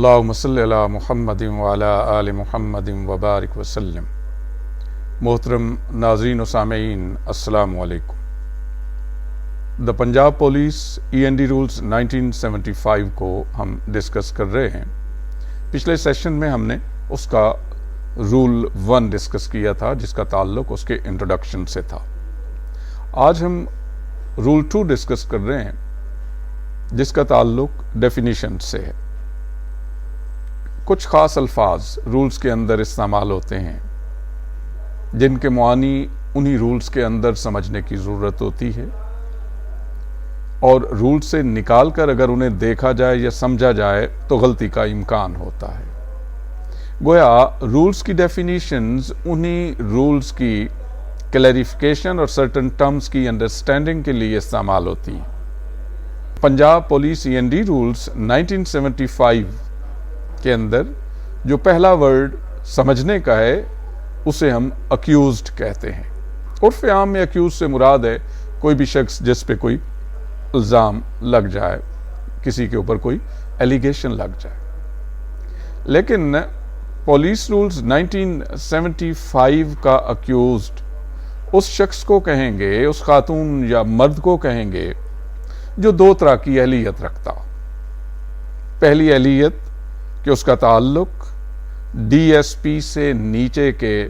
اللہم صلی علی محمد وعلی آل محمد وبارک وسلم۔ محترم ناظرین و سامعین، السلام علیکم۔ دا پنجاب پولیس END رولز 1975 کو ہم ڈسکس کر رہے ہیں۔ پچھلے سیشن میں ہم نے اس کا رول 1 ڈسکس کیا تھا، جس کا تعلق اس کے انٹروڈکشن سے تھا۔ آج ہم رول 2 ڈسکس کر رہے ہیں، جس کا تعلق ڈیفینیشن سے ہے۔ کچھ خاص الفاظ رولز کے اندر استعمال ہوتے ہیں جن کے معانی انہی رولز کے اندر سمجھنے کی ضرورت ہوتی ہے، اور رول سے نکال کر اگر انہیں دیکھا جائے یا سمجھا جائے تو غلطی کا امکان ہوتا ہے۔ گویا رولز کی ڈیفینیشنز انہی رولز کی کلیریفیکیشن اور سرٹن ٹرمز کی انڈرسٹینڈنگ کے لیے استعمال ہوتی ہیں۔ پنجاب پولیس END رولز 1975 کے اندر جو پہلا ورڈ سمجھنے کا ہے اسے ہم اکیوزڈ کہتے ہیں۔ عرف عام میں اکیوز سے مراد ہے کوئی بھی شخص جس پہ کوئی الزام لگ جائے، کسی کے اوپر کوئی ایلیگیشن لگ جائے۔ لیکن پولیس رولز 1975 کا اکیوزڈ اس شخص کو کہیں گے، اس خاتون یا مرد کو کہیں گے جو 2 طرح کی اہلیت رکھتا ہو۔ پہلی اہلیت کہ اس کا تعلق DSP سے نیچے کے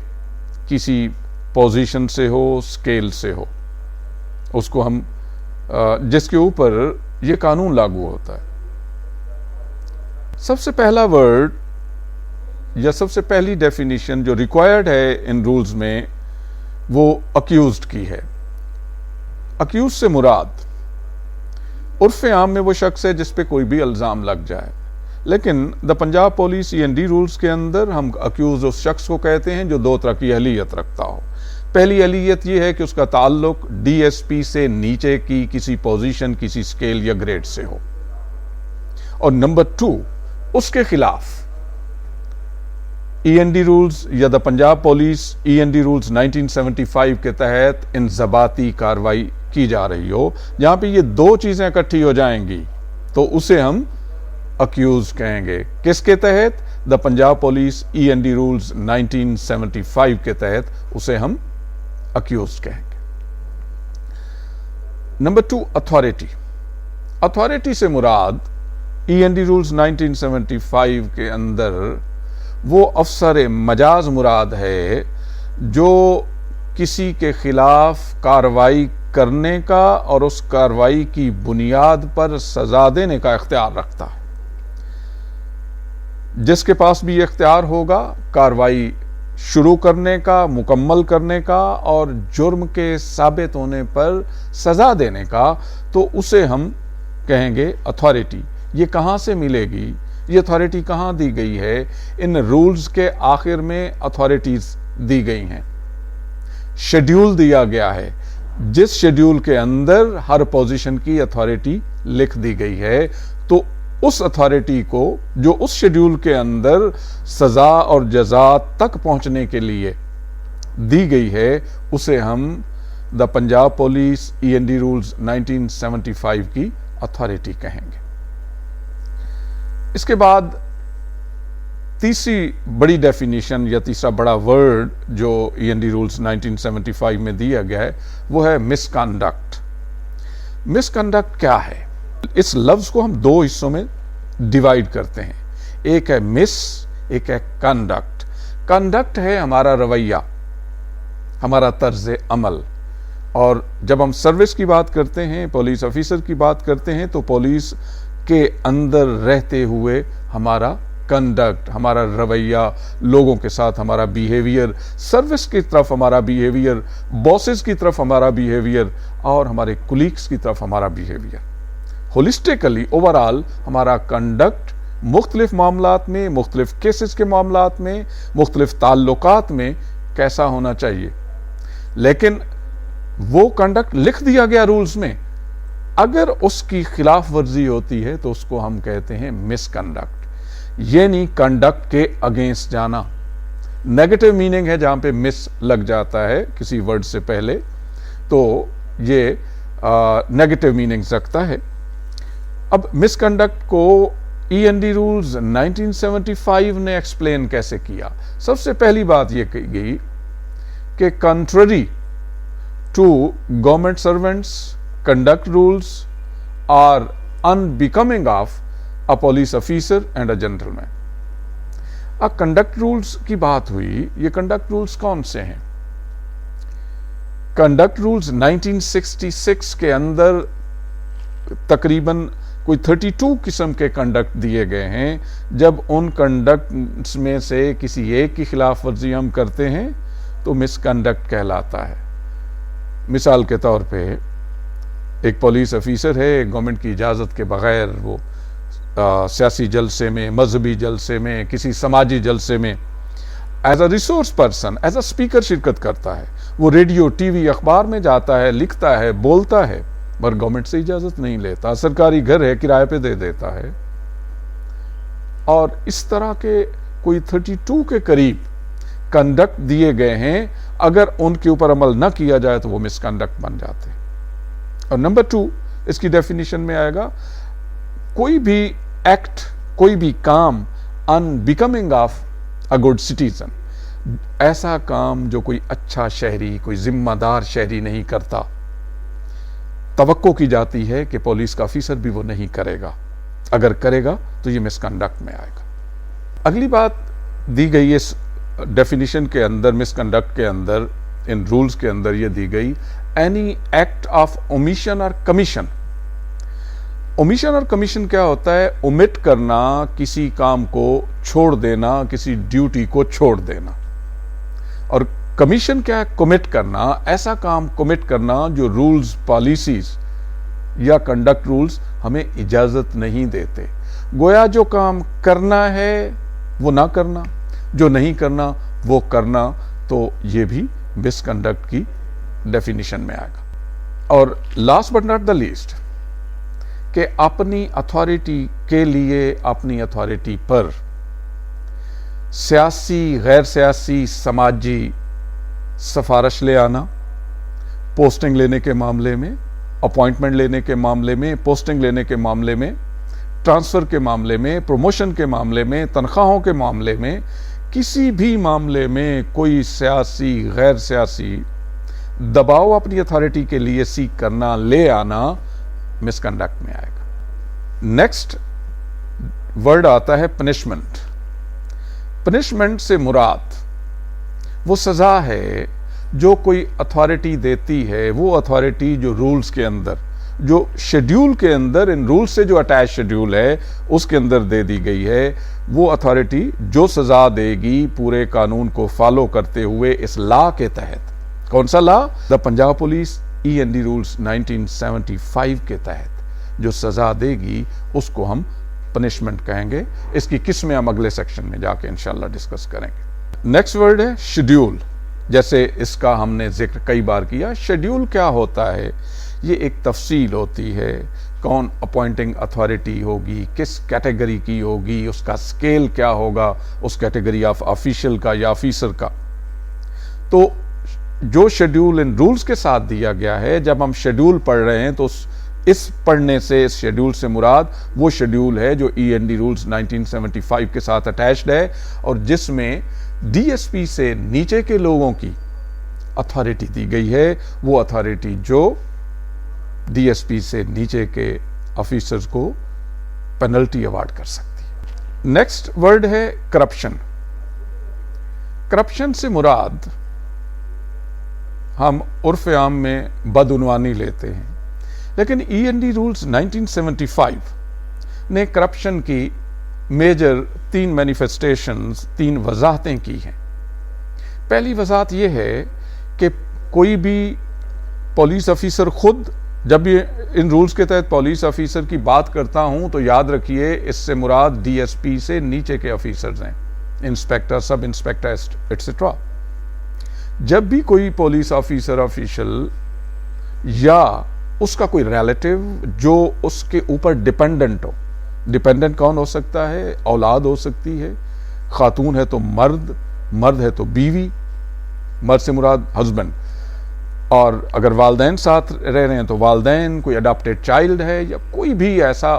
کسی پوزیشن سے ہو، سکیل سے ہو، اس کو ہم جس کے اوپر یہ قانون لاگو ہوتا ہے۔ سب سے پہلا ورڈ یا سب سے پہلی ڈیفینیشن جو ریکوائرڈ ہے ان رولز میں وہ اکیوزڈ کی ہے۔ اکیوز سے مراد عرف عام میں وہ شخص ہے جس پہ کوئی بھی الزام لگ جائے، لیکن دا پنجاب پولیس END رولز کے اندر ہم اکیوز اس شخص کو کہتے ہیں جو 2 طرح کی اہلیت رکھتا ہو۔ پہلی اہلیت یہ ہے کہ اس کا تعلق DSP سے نیچے کی کسی پوزیشن، کسی سکیل یا گریڈ سے ہو، اور نمبر 2 اس کے خلاف END رولز یا دا پنجاب پولیس END رولز 1975 کے تحت انضباطی کارروائی کی جا رہی ہو۔ جہاں پہ یہ 2 چیزیں اکٹھی ہو جائیں گی تو اسے ہم اکیوز کہیں گے۔ کس کے تحت؟ دا پنجاب پولیس END رولز 1975 کے تحت اسے ہم اکیوز کہیں گے۔ Number 2 authority. اتھارٹی سے مراد END رولز 1975 کے اندر وہ افسر مجاز مراد ہے جو کسی کے خلاف کارروائی کرنے کا اور اس کارروائی کی بنیاد پر سزا دینے کا اختیار رکھتا ہے۔ جس کے پاس بھی اختیار ہوگا کارروائی شروع کرنے کا، مکمل کرنے کا اور جرم کے ثابت ہونے پر سزا دینے کا، تو اسے ہم کہیں گے اتھارٹی۔ یہ کہاں سے ملے گی؟ یہ اتھارٹی کہاں دی گئی ہے؟ ان رولز کے آخر میں اتھارٹیز دی گئی ہیں، شیڈیول دیا گیا ہے، جس شیڈیول کے اندر ہر پوزیشن کی اتھارٹی لکھ دی گئی ہے۔ تو اس اتھارٹی کو جو اس شیڈیول کے اندر سزا اور جزا تک پہنچنے کے لیے دی گئی ہے اسے ہم دا پنجاب پولیس END رولز 1975 کی اتھارٹی کہیں گے۔ اس کے بعد تیسری بڑی ڈیفینیشن یا تیسرا بڑا ورڈ جو END رولز 1975 میں دیا گیا ہے وہ ہے مس کنڈکٹ۔ مس کنڈکٹ کیا ہے؟ اس لفظ کو ہم 2 حصوں میں ڈیوائیڈ کرتے ہیں، ایک ہے مس، ایک ہے کنڈکٹ۔ کنڈکٹ ہے ہمارا رویہ، ہمارا طرز عمل، اور جب ہم سروس کی بات کرتے ہیں، پولیس آفیسر کی بات کرتے ہیں، تو پولیس کے اندر رہتے ہوئے ہمارا کنڈکٹ، ہمارا رویہ، لوگوں کے ساتھ ہمارا بیہیویئر، سروس کی طرف ہمارا بیہیویئر، باسز کی طرف ہمارا بیہیویئر، اور ہمارے کولیگز کی طرف ہمارا بیہیویئر، ہولسٹیکلی اوورآل ہمارا کنڈکٹ مختلف معاملات میں، مختلف کیسز کے معاملات میں، مختلف تعلقات میں کیسا ہونا چاہیے۔ لیکن وہ کنڈکٹ لکھ دیا گیا رولز میں، اگر اس کی خلاف ورزی ہوتی ہے تو اس کو ہم کہتے ہیں مس کنڈکٹ۔ یعنی کنڈکٹ کے اگینسٹ جانا۔ نیگیٹو میننگ ہے جہاں پہ مس لگ جاتا ہے کسی ورڈ سے پہلے، تو یہ نیگیٹو میننگ رکھتا ہے۔ اب مس کنڈکٹ کو END رولز 1975 نے ایکسپلین کیسے کیا؟ سب سے پہلی بات یہ کہی گئی کہ contrary to government servants conduct rules are unbecoming of a police officer and a gentleman. Conduct rules کی بات ہوئی. یہ کنڈکٹ رولز کون سے ہیں؟ کنڈکٹ رولز 1966 کے اندر تقریباً کوئی 32 قسم کے کنڈکٹ دیے گئے ہیں. جب ان کنڈکٹس میں سے کسی ایک کی خلاف ورزی ہم کرتے ہیں تو مس کنڈکٹ کہلاتا ہے. مثال کے طور پہ ایک پولیس افیسر ہے، گورنمنٹ کی اجازت کے بغیر وہ سیاسی جلسے میں، مذہبی جلسے میں، کسی سماجی جلسے میں as a resource person, as a speaker شرکت کرتا ہے. وہ ریڈیو، ٹی وی، اخبار میں جاتا ہے، لکھتا ہے، بولتا ہے، مگر گورنمنٹ سے اجازت نہیں لیتا. سرکاری گھر ہے، کرائے پہ دے دیتا ہے. اور اس طرح کے کوئی 32 کے قریب کنڈکٹ دیے گئے ہیں. اگر ان کے اوپر عمل نہ کیا جائے تو وہ مس کنڈکٹ بن جاتے ہیں. اور نمبر 2 اس کی ڈیفینیشن میں آئے گا کوئی بھی ایکٹ، کوئی بھی کام unbecoming of a good citizen، ایسا کام جو کوئی اچھا شہری، کوئی ذمہ دار شہری نہیں کرتا. توقع کی جاتی ہے کہ پولیس کا آفیسر بھی وہ نہیں کرے گا. اگر کرے گا تو یہ مس کنڈکٹ میں آئے گا. اگلی بات دی گئی اس ڈیفینیشن کے اندر، مس کنڈکٹ کے اندر، ان رولز کے اندر یہ دی گئی اینی ایکٹ آف اومیشن اور کمیشن. اومیشن اور کمیشن کیا ہوتا ہے؟ اومٹ کرنا، کسی کام کو چھوڑ دینا، کسی ڈیوٹی کو چھوڑ دینا. اور کمیشن کیا ہے؟ کمٹ کرنا، ایسا کام کمٹ کرنا جو رولز، پالیسیز یا کنڈکٹ رولز ہمیں اجازت نہیں دیتے. گویا جو کام کرنا ہے وہ نہ کرنا، جو نہیں کرنا وہ کرنا. تو یہ بھی مس کنڈکٹ کی ڈیفینیشن میں آئے گا. اور last but not the least, کہ اپنی اتھارٹی کے لیے، اپنی اتھارٹی پر سیاسی، غیر سیاسی، سماجی سفارش لے آنا، پوسٹنگ لینے کے معاملے میں، اپوائنٹمنٹ لینے کے معاملے میں، پوسٹنگ لینے کے معاملے میں، ٹرانسفر کے معاملے میں، پروموشن کے معاملے میں، تنخواہوں کے معاملے میں، کسی بھی معاملے میں کوئی سیاسی، غیر سیاسی دباؤ اپنی اتھارٹی کے لیے سیکھ کرنا، لے آنا، مس کنڈکٹ میں آئے گا. نیکسٹ ورڈ آتا ہے پنشمنٹ. پنشمنٹ سے مراد وہ سزا ہے جو کوئی اتھارٹی دیتی ہے. وہ اتھارٹی جو رولز کے اندر، جو شیڈیول کے اندر، ان رولز سے جو اٹیچ شیڈیول ہے اس کے اندر دے دی گئی ہے، وہ اتھارٹی جو سزا دے گی پورے قانون کو فالو کرتے ہوئے اس لا کے تحت. کون سا لا؟ دا پنجاب پولیس END رولز 1975 کے تحت جو سزا دے گی اس کو ہم پنشمنٹ کہیں گے. اس کی قسمیں ہم اگلے سیکشن میں جا کے انشاءاللہ ڈسکس کریں گے. نیکسٹ ورڈ ہے شیڈیول. جیسے اس کا ہم نے ذکر کئی بار کیا. شیڈیول کیا ہوتا ہے؟ یہ ایک تفصیل ہوتی ہے. کون اپوائنٹنگ اتھارٹی ہوگی، کس کیٹیگری کی ہوگی، اس کا سکیل کیا ہوگا اس کیٹیگری آف آفیشل کا یا آفیسر کا. تو جو شیڈیول ان رولز کے ساتھ دیا گیا ہے، جب ہم شیڈیول پڑھ رہے ہیں تو اس پڑھنے سے، اس شیڈیول سے مراد وہ شیڈیول ہے جو END رولز 1975 کے ساتھ اٹیچڈ ہے، اور جس میں DSP سے نیچے کے لوگوں کی اتھارٹی دی گئی ہے. وہ اتھارٹی جو DSP سے نیچے کے آفیسرز کو پینلٹی ایوارڈ کر سکتی ہے. نیکسٹ ورڈ ہے کرپشن. کرپشن سے مراد ہم عرف عام میں بدعنوانی لیتے ہیں، لیکن END رولز 1975 نے کرپشن کی میجر 3 مینیفیسٹیشنز، 3 وضاحتیں کی ہیں. پہلی وضاحت یہ ہے کہ کوئی بھی پولیس آفیسر خود، جب بھی ان رولز کے تحت پولیس آفیسر کی بات کرتا ہوں تو یاد رکھیے اس سے مراد DSP سے نیچے کے آفیسرز ہیں، انسپیکٹر، سب انسپیکٹر ایٹسٹرا. جب بھی کوئی پولیس آفیسر، آفیشل یا اس کا کوئی ریلیٹیو جو اس کے اوپر ڈیپینڈنٹ ہو، ڈیپینڈنٹ کون ہو سکتا ہے؟ اولاد ہو سکتی ہے، خاتون ہے تو مرد، مرد ہے تو بیوی، مرد سے مراد ہسبینڈ، اور اگر والدین ساتھ رہ رہے ہیں تو والدین، کوئی اڈاپٹیڈ چائلڈ ہے، یا کوئی بھی ایسا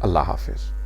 اللہ حافظ.